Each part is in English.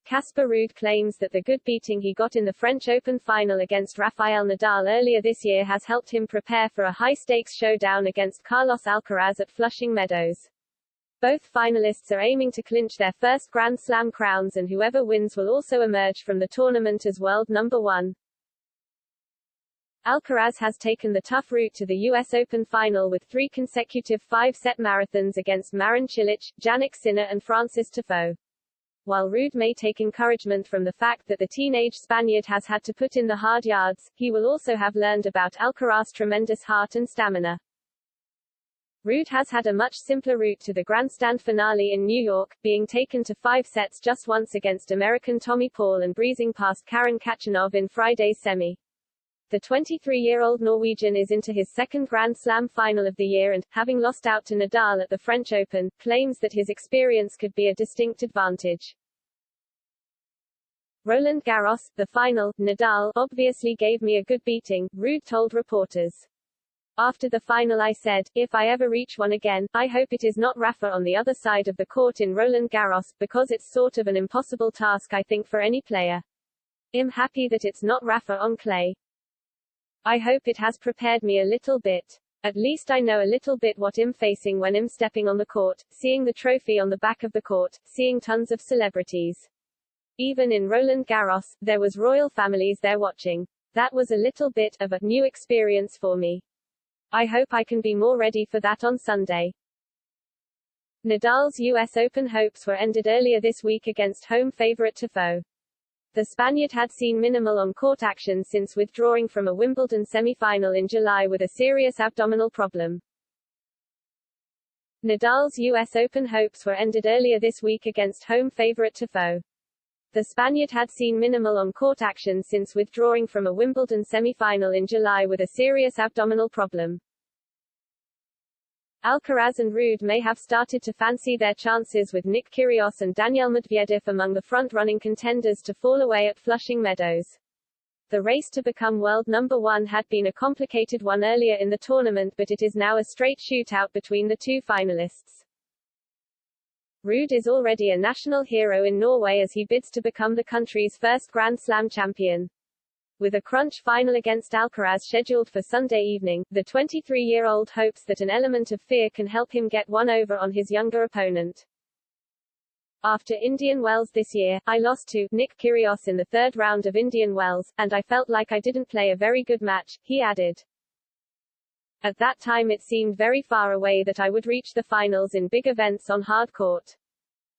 Casper Ruud claims that the good beating he got in the French Open final against Rafael Nadal earlier this year has helped him prepare for a high-stakes showdown against Carlos Alcaraz at Flushing Meadows. Both finalists are aiming to clinch their first Grand Slam crowns, and whoever wins will also emerge from the tournament as world number one. Alcaraz has taken the tough route to the US Open final with 3 consecutive 5-set marathons against Marin Cilic, Jannik Sinner and Francis Tiafoe. While Ruud may take encouragement from the fact that the teenage Spaniard has had to put in the hard yards, he will also have learned about Alcaraz's tremendous heart and stamina. Ruud has had a much simpler route to the grandstand finale in New York, being taken to 5 sets just once against American Tommy Paul and breezing past Karen Khachanov in Friday's semi. The 23-year-old Norwegian is into his second Grand Slam final of the year and, having lost out to Nadal at the French Open, claims that his experience could be a distinct advantage. Roland Garros, the final, Nadal obviously gave me a good beating, Ruud told reporters. After the final I said, if I ever reach one again, I hope it is not Rafa on the other side of the court in Roland Garros, because it's sort of an impossible task I think for any player. I'm happy that it's not Rafa on clay. I hope it has prepared me a little bit. At least I know a little bit what I'm facing when I'm stepping on the court, seeing the trophy on the back of the court, seeing tons of celebrities. Even in Roland Garros, there was royal families there watching. That was a little bit of a new experience for me. I hope I can be more ready for that on Sunday. Nadal's US Open hopes were ended earlier this week against home favorite Tiafoe. The Spaniard had seen minimal on-court action since withdrawing from a Wimbledon semi-final in July with a serious abdominal problem. Nadal's US Open hopes were ended earlier this week against home favorite Tiafoe. The Spaniard had seen minimal on-court action since withdrawing from a Wimbledon semi-final in July with a serious abdominal problem. Alcaraz and Ruud may have started to fancy their chances with Nick Kyrgios and Daniil Medvedev among the front-running contenders to fall away at Flushing Meadows. The race to become world number one had been a complicated one earlier in the tournament, but it is now a straight shootout between the two finalists. Ruud is already a national hero in Norway as he bids to become the country's first Grand Slam champion. With a crunch final against Alcaraz scheduled for Sunday evening, the 23-year-old hopes that an element of fear can help him get one over on his younger opponent. After Indian Wells this year, I lost to Nick Kyrgios in the 3rd round of Indian Wells, and I felt like I didn't play a very good match, he added. At that time it seemed very far away that I would reach the finals in big events on hard court.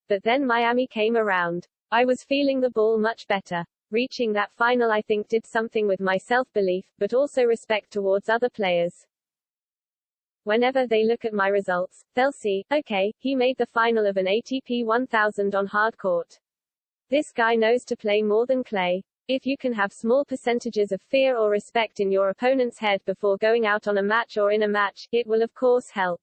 But then Miami came around. I was feeling the ball much better. Reaching that final I think did something with my self-belief, but also respect towards other players. Whenever they look at my results, they'll see, okay, he made the final of an ATP 1000 on hard court. This guy knows to play more than clay. If you can have small percentages of fear or respect in your opponent's head before going out on a match or in a match, it will of course help.